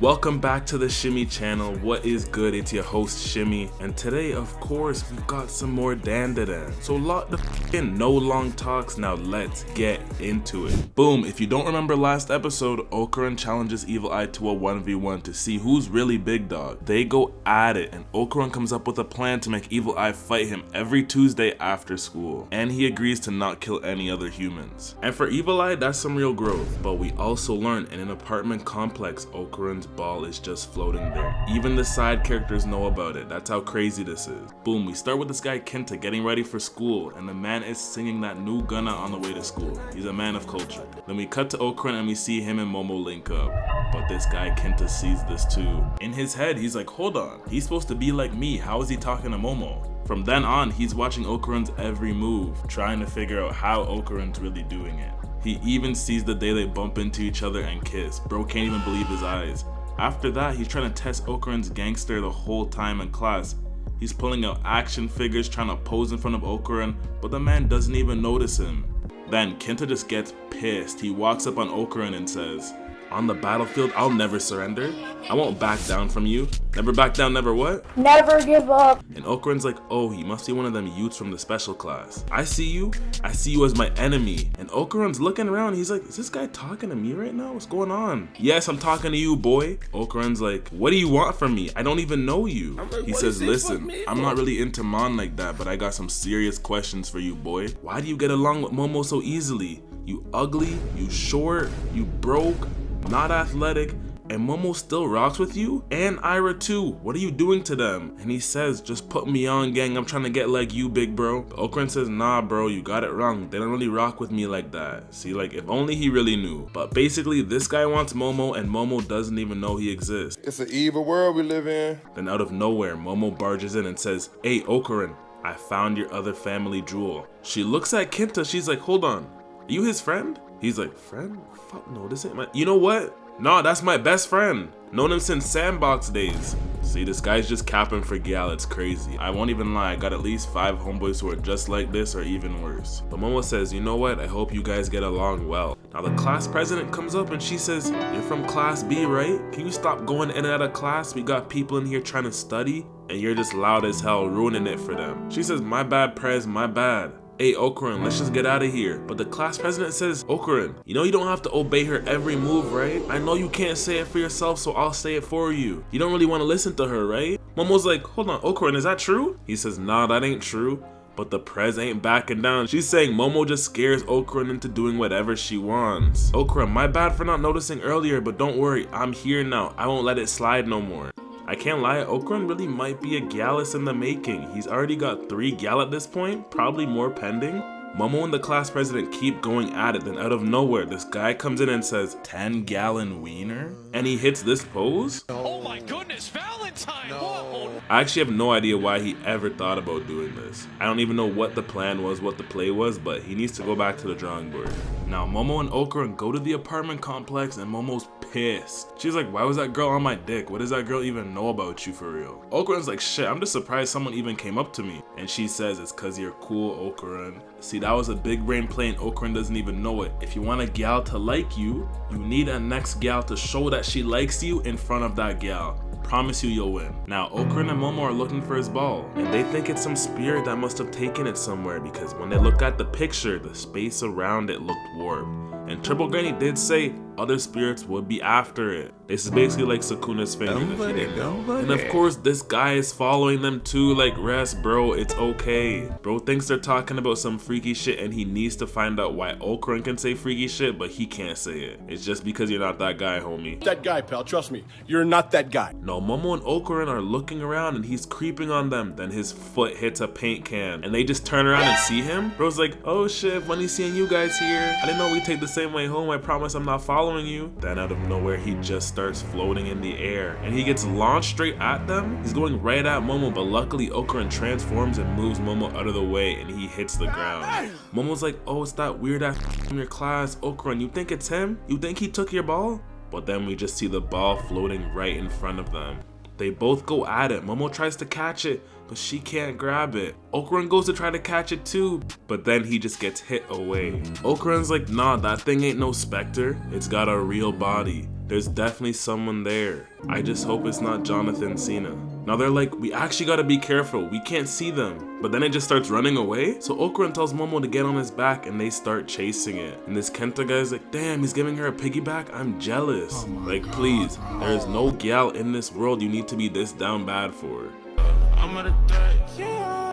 Welcome back to the Shimmy channel. What is good? It's your host Shimmy, and today of course we've got some more Dandadan. So lot the f***ing no long talks, now let's get into it. Boom, if you don't remember last episode, Okarun challenges Evil Eye to a 1v1 to see who's really big dog. They go at it and Okarun comes up with a plan to make Evil Eye fight him every Tuesday after school, and he agrees to not kill any other humans. And for Evil Eye, that's some real growth, but we also learn in an apartment complex Okarun's ball is just floating there. Even the side characters know about it. That's how crazy this is. Boom, we start with this guy Kenta getting ready for school, and the man is singing that new Gunna on the way to school. He's a man of culture. Then we cut to Okarun and we see him and Momo link up. But this guy Kenta sees this too. In his head, he's like, hold on, he's supposed to be like me. How is he talking to Momo? From then on, he's watching Okarun's every move, trying to figure out how Okarun's really doing it. He even sees the day they bump into each other and kiss. Bro can't even believe his eyes. After that, he's trying to test Okarun's gangster the whole time in class. He's pulling out action figures, trying to pose in front of Okarun, but the man doesn't even notice him. Then Kenta just gets pissed. He walks up on Okarun and says, "On the battlefield, I'll never surrender. I won't back down from you. Never back down, never what? Never give up." And Okarun's like, oh, he must be one of them youths from the special class. I see you as my enemy. And Okarun's looking around, he's like, is this guy talking to me right now? What's going on? Yes, I'm talking to you, boy. Okarun's like, what do you want from me? I don't even know you. He says, listen, I'm not really into Mon like that, but I got some serious questions for you, boy. Why do you get along with Momo so easily? You ugly, you short, you broke, not athletic, and Momo still rocks with you? And Ira too. What are you doing to them? And he says, just put me on, gang. I'm trying to get like you, big bro. But Okarun says, nah, bro, you got it wrong. They don't really rock with me like that. See, like, if only he really knew. But basically, this guy wants Momo, and Momo doesn't even know he exists. It's an evil world we live in. Then out of nowhere, Momo barges in and says, hey, Okarun, I found your other family jewel. She looks at Kenta. She's like, hold on. Are you his friend? He's like, friend? Fuck no, this ain't my... You know what? Nah, that's my best friend. Known him since Sandbox days. See, this guy's just capping for gal, it's crazy. I won't even lie, I got at least 5 homeboys who are just like this or even worse. But Momo says, you know what, I hope you guys get along well. Now the class president comes up and she says, you're from class B, right? Can you stop going in and out of class? We got people in here trying to study and you're just loud as hell, ruining it for them. She says, my bad, Prez, my bad. Hey Okarun, let's just get out of here. But the class president says, Okarun, you know you don't have to obey her every move, right? I know you can't say it for yourself, so I'll say it for you. You don't really want to listen to her, right? Momo's like, hold on, Okarun, is that true? He says, nah, that ain't true. But the prez ain't backing down. She's saying Momo just scares Okarun into doing whatever she wants. Okarun, my bad for not noticing earlier, but don't worry, I'm here now. I won't let it slide no more. I can't lie, Okarun really might be a gallus in the making. He's already got 3 gal at this point, probably more pending. Momo and the class president keep going at it, then out of nowhere, this guy comes in and says, 10-gallon wiener? And he hits this pose? Oh my goodness, Valentine! No. Whoa! I actually have no idea why he ever thought about doing this. I don't even know what the plan was, what the play was, but he needs to go back to the drawing board. Now, Momo and Okarun go to the apartment complex and Momo's pissed. She's like, why was that girl on my dick? What does that girl even know about you for real? Okarun's like, shit, I'm just surprised someone even came up to me. And she says, it's cause you're cool, Okarun. See, that was a big brain play and Okarun doesn't even know it. If you want a gal to like you, you need a next gal to show that she likes you in front of that gal. Promise you you'll win. Now, Okarun and Momo are looking for his ball, and they think it's some spirit that must have taken it somewhere because when they look at the picture, the space around it looked warped. And Triple Granny did say other spirits would be after it. This is basically like Sukuna's finger. And of course, this guy is following them too, like, rest, bro, it's okay. Bro thinks they're talking about some freaky shit and he needs to find out why Okarun can say freaky shit, but he can't say it. It's just because you're not that guy, homie. That guy, pal, trust me, you're not that guy. No, Momo and Okarun are looking around and he's creeping on them. Then his foot hits a paint can and they just turn around and see him. Bro's like, oh shit, funny seeing you guys here. I didn't know we take the same way home. I promise I'm not following you. Then out of nowhere, he just starts floating in the air and he gets launched straight at them. He's going right at Momo, but luckily Okarun transforms and moves Momo out of the way and he hits the ground. Momo's like, oh, it's that weird ass from your class. Okarun, you think it's him? You think he took your ball? But then we just see the ball floating right in front of them. They both go at it. Momo tries to catch it, but she can't grab it. Okarun goes to try to catch it too, but then he just gets hit away. Okarun's like, nah, that thing ain't no specter. It's got a real body. There's definitely someone there. I just hope it's not Jonathan Cena. Now they're like, we actually gotta be careful. We can't see them. But then it just starts running away. So Okarun tells Momo to get on his back and they start chasing it. And this Kenta guy's like, damn, he's giving her a piggyback? I'm jealous. Like, please, there is no gal in this world you need to be this down bad for.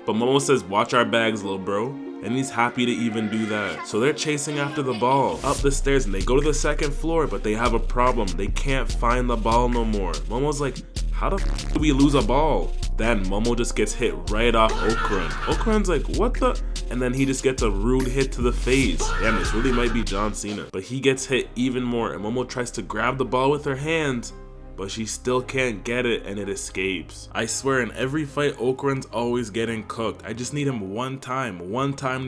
But Momo says, watch our bags, little bro. And he's happy to even do that. So they're chasing after the ball up the stairs and they go to the second floor, but they have a problem. They can't find the ball no more. Momo's like, how the f do we lose a ball? Then Momo just gets hit right off Okarun. Okarun's like, what the? And then he just gets a rude hit to the face. Damn, this really might be John Cena. But he gets hit even more and Momo tries to grab the ball with her hands, but she still can't get it and it escapes. I swear in every fight, Okarun's always getting cooked. I just need him one time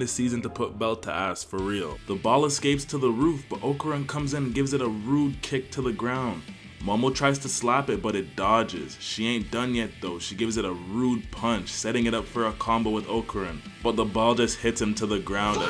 this season to put belt to ass, for real. The ball escapes to the roof, but Okarun comes in and gives it a rude kick to the ground. Momo tries to slap it, but it dodges. She ain't done yet though. She gives it a rude punch, setting it up for a combo with Okarun. But the ball just hits him to the ground again.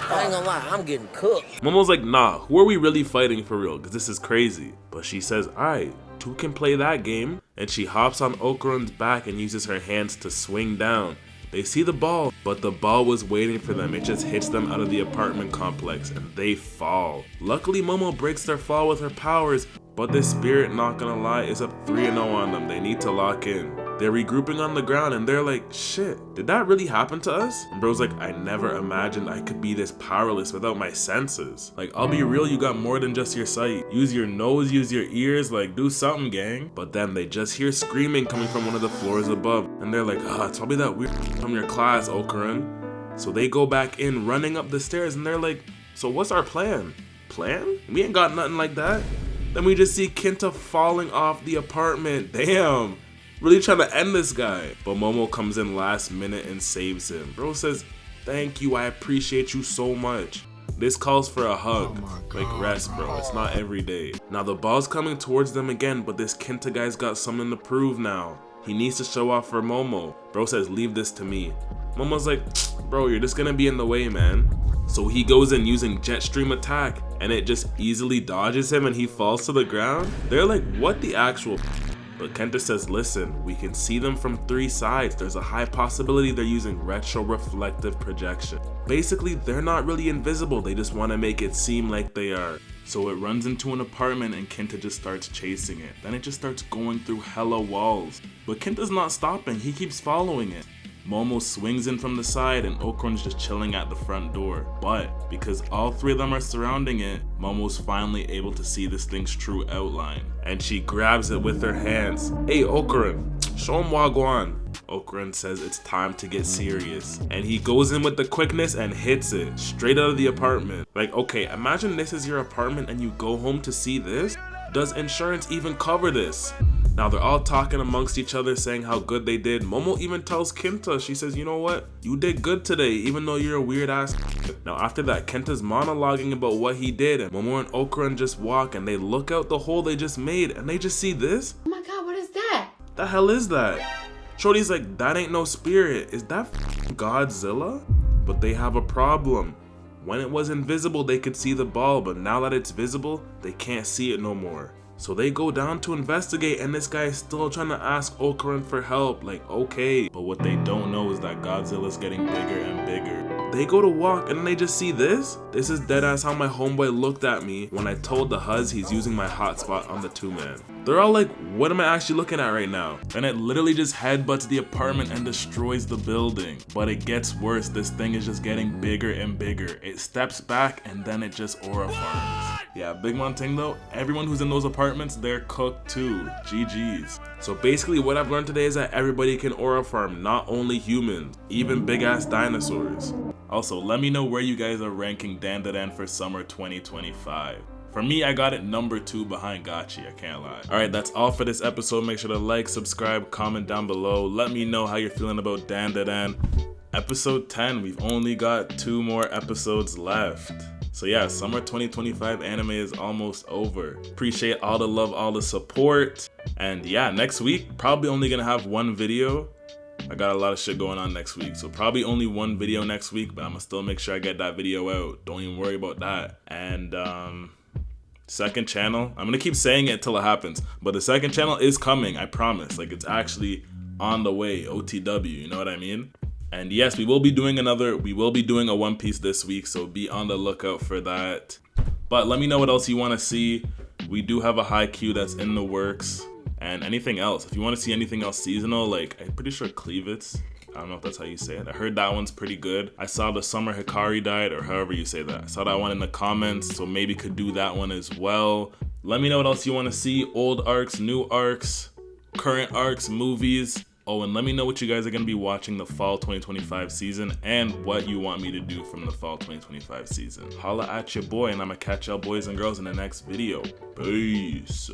I ain't gonna lie, I'm getting cooked. Momo's like, nah, who are we really fighting for real? Cause this is crazy. But she says, alright, two can play that game. And she hops on Okarun's back and uses her hands to swing down. They see the ball, but the ball was waiting for them. It just hits them out of the apartment complex and they fall. Luckily, Momo breaks their fall with her powers, but this spirit, not gonna lie, is up 3-0 on them. They need to lock in. They're regrouping on the ground and they're like, shit, did that really happen to us? And bro's like, I never imagined I could be this powerless without my senses. Like, I'll be real, you got more than just your sight. Use your nose, use your ears, like, do something, gang. But then they just hear screaming coming from one of the floors above. And they're like, it's probably that weird from your class, Okarun. So they go back in, running up the stairs, and they're like, so what's our plan? Plan? We ain't got nothing like that. Then we just see Kenta falling off the apartment. Damn. Really trying to end this guy. But Momo comes in last minute and saves him. Bro says, thank you, I appreciate you so much. This calls for a hug. Like, rest, bro. It's not every day. Now the ball's coming towards them again, but this Kenta guy's got something to prove now. He needs to show off for Momo. Bro says, leave this to me. Momo's like, bro, you're just gonna be in the way, man. So he goes in using jet stream attack and it just easily dodges him and he falls to the ground. They're like, what the actual? But Kenta says, listen, we can see them from 3 sides. There's a high possibility they're using retro-reflective projection. Basically, they're not really invisible. They just want to make it seem like they are. So it runs into an apartment and Kenta just starts chasing it. Then it just starts going through hella walls. But Kenta's not stopping. He keeps following it. Momo swings in from the side and Okarun's just chilling at the front door. But because all 3 of them are surrounding it, Momo's finally able to see this thing's true outline. And she grabs it with her hands. Hey Okarun, show him Wagwan. Okarun says it's time to get serious. And he goes in with the quickness and hits it straight out of the apartment. Like, okay, imagine this is your apartment and you go home to see this. Does insurance even cover this? Now they're all talking amongst each other saying how good they did. Momo even tells Kenta, she says, you know what? You did good today, even though you're a weird ass. Now after that, Kenta's monologuing about what he did and Momo and Okarun just walk and they look out the hole they just made and they just see this. Oh my god, what is that? The hell is that? Shorty's like, that ain't no spirit. Is that Godzilla? But they have a problem. When it was invisible, they could see the ball, but now that it's visible, they can't see it no more. So they go down to investigate and this guy is still trying to ask Okarun for help, like, okay. But what they don't know is that Godzilla's getting bigger and bigger. They go to walk and they just see this. This is deadass how my homeboy looked at me when I told the Huz he's using my hotspot on the 2-man. They're all like, what am I actually looking at right now? And it literally just headbutts the apartment and destroys the building. But it gets worse, this thing is just getting bigger and bigger. It steps back and then it just aura farms. Yeah, big one thing though, everyone who's in those apartments, they're cooked too. GG's. So basically what I've learned today is that everybody can aura farm, not only humans, even big ass dinosaurs. Also, let me know where you guys are ranking Dandadan for summer 2025. For me, I got it number 2 behind Gachi, I can't lie. Alright, that's all for this episode. Make sure to like, subscribe, comment down below. Let me know how you're feeling about Dandadan. Episode 10, we've only got 2 more episodes left. So yeah, summer 2025 anime is almost over. Appreciate all the love, all the support. And yeah, next week, probably only gonna have 1 video. I got a lot of shit going on next week, so probably only 1 video next week, but I'm gonna still make sure I get that video out. Don't even worry about that. And second channel. I'm gonna keep saying it till it happens, but the second channel is coming, I promise. Like, it's actually on the way, OTW, you know what I mean? And yes, we will be doing a One Piece this week, so be on the lookout for that. But let me know what else you want to see. We do have a Haikyuu that's in the works, and anything else. If you want to see anything else seasonal, like, I'm pretty sure Cleavets, I don't know if that's how you say it. I heard that one's pretty good. I saw the Summer Hikari died, or however you say that. I saw that one in the comments, so maybe could do that one as well. Let me know what else you want to see. Old arcs, new arcs, current arcs, movies. Oh, and let me know what you guys are going to be watching the fall 2025 season and what you want me to do from the fall 2025 season. Holla at your boy, and I'm going to catch y'all boys and girls in the next video. Peace.